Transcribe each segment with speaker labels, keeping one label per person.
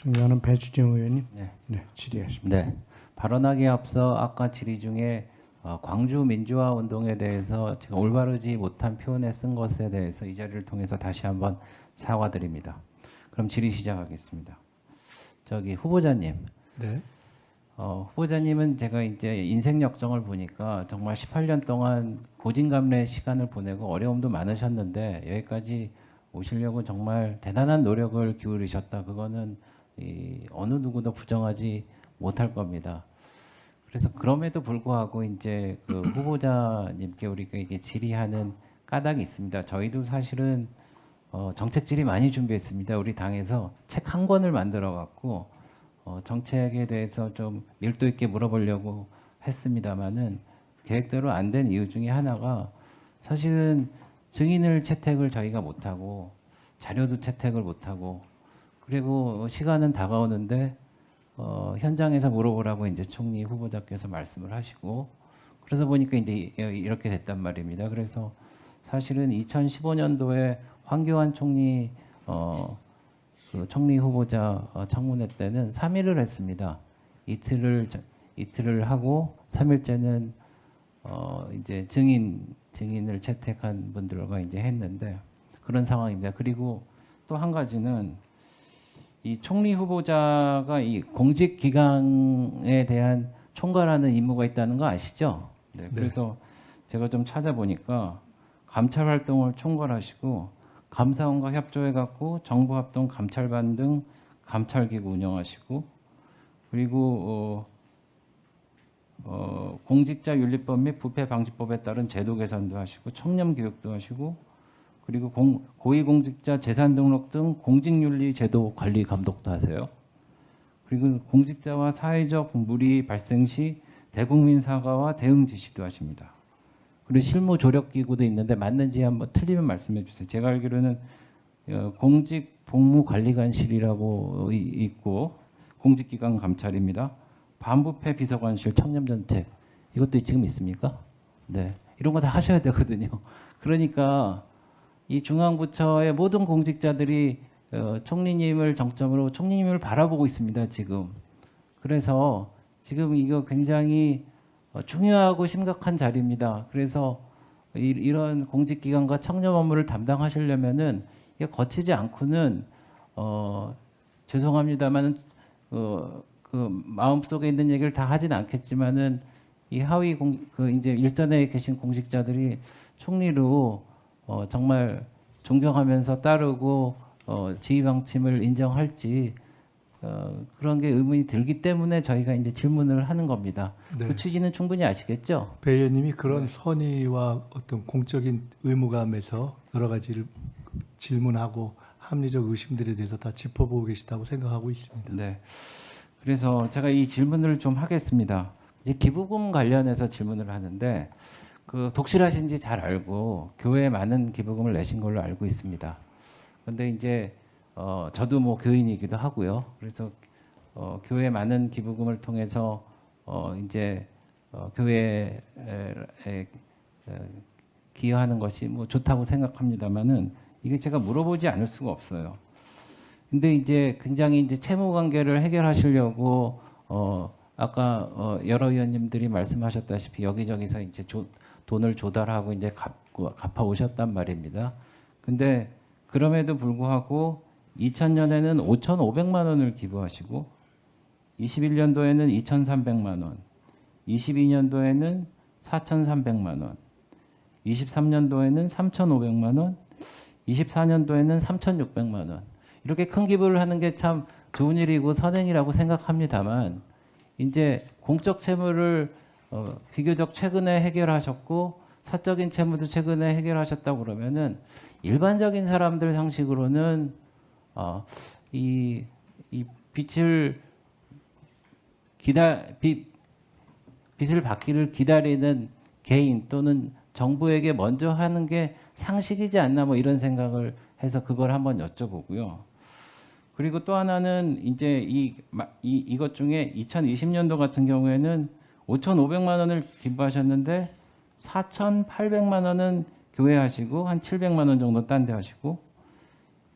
Speaker 1: 존경하는 배주정 의원님,
Speaker 2: 네.
Speaker 1: 네, 질의하십니다.
Speaker 2: 네. 발언하기에 앞서 아까 질의 중에 광주 민주화 운동에 대해서 제가 올바르지 못한 표현에 쓴 것에 대해서 이 자리를 통해서 다시 한번 사과드립니다. 그럼 질의 시작하겠습니다. 저기 후보자님,
Speaker 1: 네,
Speaker 2: 후보자님은 제가 이제 인생 역정을 보니까 정말 18년 동안 고진감래의 시간을 보내고 어려움도 많으셨는데 여기까지 오시려고 정말 대단한 노력을 기울이셨다. 그거는 어느 누구도 부정하지 못할 겁니다. 그래서 그럼에도 불구하고 이제 그 후보자님께 우리가 이게 질의하는 까닭이 있습니다. 저희도 사실은 정책 질의 많이 준비했습니다. 우리 당에서 책 한 권을 만들어 갖고 정책에 대해서 좀 밀도 있게 물어보려고 했습니다만은 계획대로 안 된 이유 중에 하나가 사실은 증인을 채택을 저희가 못하고 자료도 채택을 못하고 그리고 시간은 다가오는데 현장에서 물어보라고 이제 총리 후보자께서 말씀을 하시고 그러다 보니까 이제 이렇게 됐단 말입니다. 그래서 사실은 2015년도에 황교안 총리 그 총리 후보자 청문회 때는 3일을 했습니다. 이틀을 하고 3일째는 이제 증인을 채택한 분들과 이제 했는데 그런 상황입니다. 그리고 또 한 가지는 이 총리 후보자가 이 공직 기강에 대한 총괄하는 임무가 있다는 거 아시죠? 네. 그래서 제가 좀 찾아보니까 감찰 활동을 총괄하시고 감사원과 협조해 갖고 정보합동 감찰반 등 감찰기구 운영하시고 그리고 공직자 윤리법 및 부패 방지법에 따른 제도 개선도 하시고 청렴 교육도 하시고 그리고 고위공직자 재산 등록 등 공직윤리 제도 관리 감독도 하세요. 그리고 공직자와 사회적 물의 발생 시 대국민 사과와 대응 지시도 하십니다. 그리고 실무 조력 기구도 있는데 맞는지 한번 틀리면 말씀해 주세요. 제가 알기로는 공직복무관리관실이라고 있고 공직기관 감찰입니다. 반부패 비서관실 청렴정책 이것도 지금 있습니까? 네, 이런 거 다 하셔야 되거든요. 그러니까 이 중앙부처의 모든 공직자들이 총리님을 정점으로 총리님을 바라보고 있습니다. 지금. 그래서 지금 이거 굉장히 중요하고 심각한 자리입니다. 그래서 이런 공직기관과 청렴 업무를 담당하시려면은 이게 거치지 않고는 죄송합니다만은 그 마음속에 있는 얘기를 다 하진 않겠지만은 이 하위 이제 일선에 계신 공직자들이 총리로 정말 존경하면서 따르고 지휘 방침을 인정할지 그런 게 의문이 들기 때문에 저희가 이제 질문을 하는 겁니다.
Speaker 1: 네.
Speaker 2: 그 취지는 충분히 아시겠죠?
Speaker 1: 배 의원님이 그런 선의와 어떤 공적인 의무감에서 여러 가지를 질문하고 합리적 의심들에 대해서 다 짚어보고 계시다고 생각하고 있습니다.
Speaker 2: 네. 그래서 제가 이 질문을 좀 하겠습니다. 이제 기부금 관련해서 질문을 하는데 그 독실하신지 잘 알고 교회에 많은 기부금을 내신 걸로 알고 있습니다. 그런데 이제 저도 뭐 교인이기도 하고요. 그래서 교회 많은 기부금을 통해서 이제 교회에 기여하는 것이 뭐 좋다고 생각합니다만은 이게 제가 물어보지 않을 수가 없어요. 근데 이제 굉장히 이제 채무 관계를 해결하시려고 아까 여러 의원님들이 말씀하셨다시피 여기저기서 이제 돈을 조달하고 이제 갚아 오셨단 말입니다. 근데 그럼에도 불구하고 2000년에는 5,500만 원을 기부하시고 21년도에는 2,300만 원, 22년도에는 4,300만 원, 23년도에는 3,500만 원, 24년도에는 3,600만 원. 이렇게 큰 기부를 하는 게 참 좋은 일이고 선행이라고 생각합니다만 이제 공적 채무를 비교적 최근에 해결하셨고 사적인 채무도 최근에 해결하셨다고 그러면은 일반적인 사람들 상식으로는 이 빚을 빚을 받기를 기다리는 개인 또는 정부에게 먼저 하는 게 상식이지 않나 뭐 이런 생각을 해서 그걸 한번 여쭤보고요. 그리고 또 하나는 이제 이것 중에 2020년도 같은 경우에는 5,500만 원을 기부하셨는데 4,800만 원은 교회 하시고 한 700만 원 정도 딴 데 하시고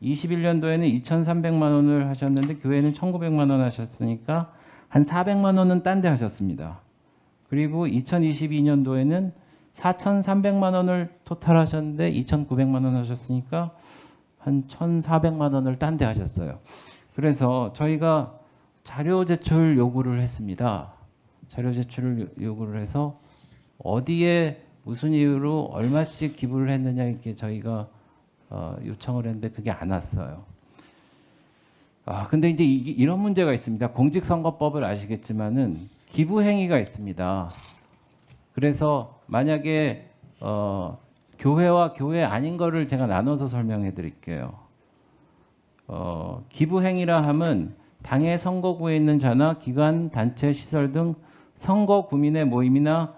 Speaker 2: 21년도에는 2,300만 원을 하셨는데 교회는 1,900만 원 하셨으니까 한 400만 원은 딴 데 하셨습니다. 그리고 2022년도에는 4,300만 원을 토탈 하셨는데 2,900만 원 하셨으니까 한 1,400만 원을 딴 데 하셨어요. 그래서 저희가 자료 제출 요구를 했습니다. 자료 제출을 요구를 해서 어디에 무슨 이유로 얼마씩 기부를 했느냐 이렇게 저희가 요청을 했는데 그게 안 왔어요. 근데 이제 이런 문제가 있습니다. 공직선거법을 아시겠지만은 기부 행위가 있습니다. 그래서 만약에 교회와 교회 아닌 거를 제가 나눠서 설명해 드릴게요. 기부 행위라 함은 당의 선거구에 있는 자나 기관, 단체, 시설 등 선거 구민의 모임이나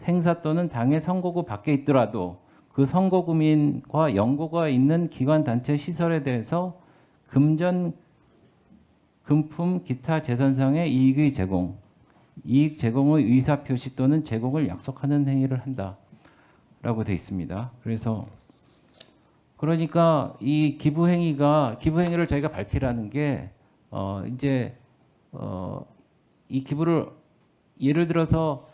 Speaker 2: 행사 또는 당의 선거구 밖에 있더라도 그 선거 구민과 연고가 있는 기관, 단체, 시설에 대해서 금전, 금품, 기타 재산상의 이익의 제공, 이익 제공의 의사 표시 또는 제공을 약속하는 행위를 한다라고 돼 있습니다. 그러니까 이 기부 행위를 저희가 밝히라는 게 이 기부를 예를 들어서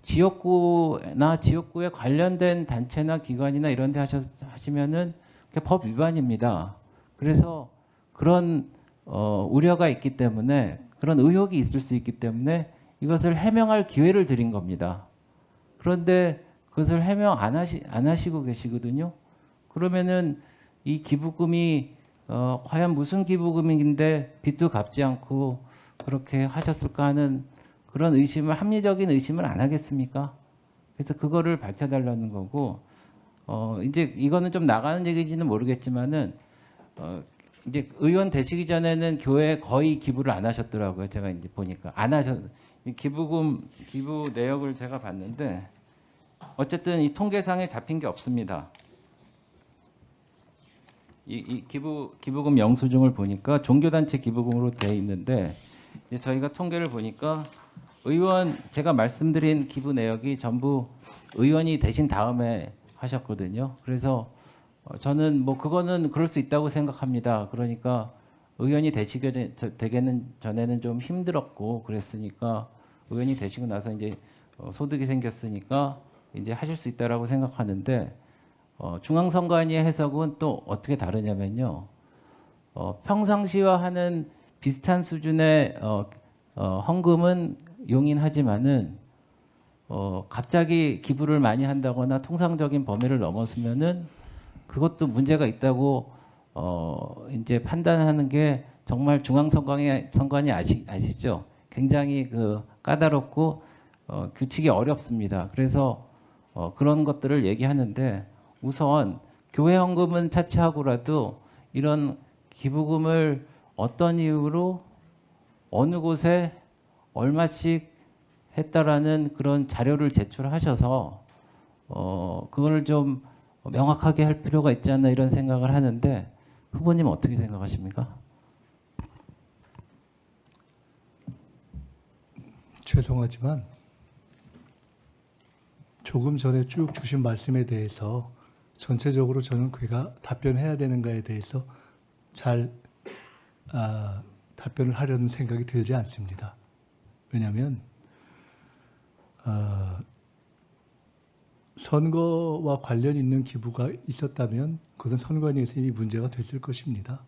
Speaker 2: 지역구나 지역구에 관련된 단체나 기관이나 이런 데 하시면은 그게 법 위반입니다. 그래서 그런 우려가 있기 때문에 그런 의혹이 있을 수 있기 때문에 이것을 해명할 기회를 드린 겁니다. 그런데 그것을 해명 안 하시고 계시거든요. 그러면은 이 기부금이 과연 무슨 기부금인데 빚도 갚지 않고 그렇게 하셨을까 하는 그런 합리적인 의심을 안 하겠습니까? 그래서 그거를 밝혀달라는 거고, 이제 이거는 좀 나가는 얘기인지는 모르겠지만은, 이제 의원 되시기 전에는 교회에 거의 기부를 안 하셨더라고요. 제가 이제 보니까. 기부 내역을 제가 봤는데, 어쨌든 이 통계상에 잡힌 게 없습니다. 이 기부금 영수증을 보니까 종교단체 기부금으로 되어 있는데, 이제 저희가 통계를 보니까 제가 말씀드린 기부 내역이 전부 의원이 되신 다음에 하셨거든요. 그래서 저는 뭐 그거는 그럴 수 있다고 생각합니다. 그러니까 의원이 되기는 전에는 좀 힘들었고 그랬으니까 의원이 되시고 나서 이제 소득이 생겼으니까 이제 하실 수 있다라고 생각하는데 중앙선관위의 해석은 또 어떻게 다르냐면요. 평상시와 하는 비슷한 수준의 헌금은 용인하지만은 갑자기 기부를 많이 한다거나 통상적인 범위를 넘었으면은 그것도 문제가 있다고 이제 판단하는 게 정말 중앙선관위 아시죠? 굉장히 까다롭고 규칙이 어렵습니다. 그래서 그런 것들을 얘기하는데 우선 교회 헌금은 차치하고라도 이런 기부금을 어떤 이유로 어느 곳에 얼마씩 했다라는 그런 자료를 제출하셔서 그걸 좀 명확하게 할 필요가 있지 않나 이런 생각을 하는데 후보님 어떻게 생각하십니까?
Speaker 1: 죄송하지만 조금 전에 쭉 주신 말씀에 대해서 전체적으로 저는 그가 답변해야 되는가에 대해서 잘 답변을 하려는 생각이 들지 않습니다. 왜냐하면 선거와 관련 있는 기부가 있었다면 그것은 선관위에서 이미 문제가 됐을 것입니다.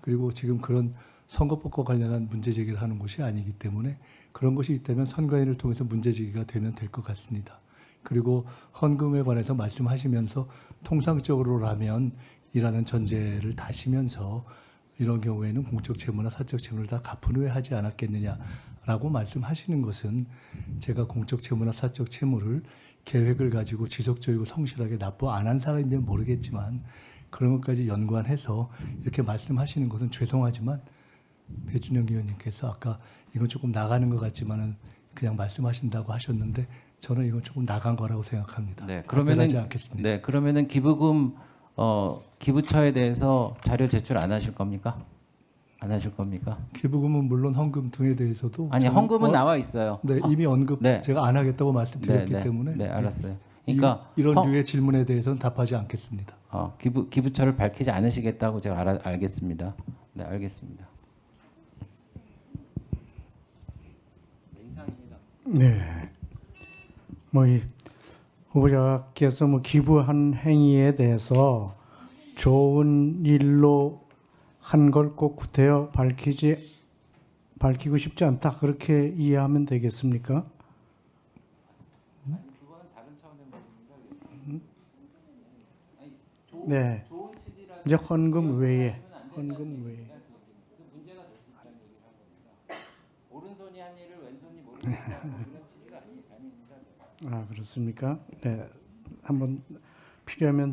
Speaker 1: 그리고 지금 그런 선거법과 관련한 문제 제기를 하는 것이 아니기 때문에 그런 것이 있다면 선관위를 통해서 문제 제기가 되면 될 것 같습니다. 그리고 헌금에 관해서 말씀하시면서 통상적으로라면 이라는 전제를 다시면서 이런 경우에는 공적 채무나 사적 채무를 다 갚은 후에 하지 않았겠느냐라고 말씀하시는 것은 제가 공적 채무나 사적 채무를 계획을 가지고 지속적이고 성실하게 납부 안 한 사람이면 모르겠지만 그런 것까지 연관해서 이렇게 말씀하시는 것은 죄송하지만 배준영 의원님께서 아까 이건 조금 나가는 것 같지만은 그냥 말씀하신다고 하셨는데 저는 이건 조금 나간 거라고 생각합니다.
Speaker 2: 네, 그러면은
Speaker 1: 않겠습니다.
Speaker 2: 네, 그러면은 기부금 기부처에 대해서 자료 제출 안 하실 겁니까? 안 하실 겁니까?
Speaker 1: 기부금은 물론 헌금 등에 대해서도
Speaker 2: 아니 헌금은 나와 있어요.
Speaker 1: 네, 이미 언급
Speaker 2: 네.
Speaker 1: 제가 안 하겠다고 말씀드렸기
Speaker 2: 네,
Speaker 1: 때문에
Speaker 2: 네, 알았어요. 그러니까
Speaker 1: 이런
Speaker 2: 허-
Speaker 1: 류의 질문에 대해서는 답하지 않겠습니다.
Speaker 2: 기부처를 밝히지 않으시겠다고 제가 알겠습니다. 네, 알겠습니다. 이상입니다.
Speaker 3: 네. 이 후보자께서 기부한 행위에 대해서 좋은 일로 한 걸 꼭 구태여 밝히고 싶지 않다 그렇게 이해하면 되겠습니까?
Speaker 2: 그거는 다른 차원의 문제입니다.
Speaker 3: 네. 이제 헌금 외에 헌금 외에
Speaker 2: 문제가 될 수 있다는 얘기를 한 겁니다. 오른손이 한 일을 왼손이 모르고 있다 뭐 이런 취지가 아닙니다.
Speaker 3: 아 그렇습니까? 네. 한번 필요하면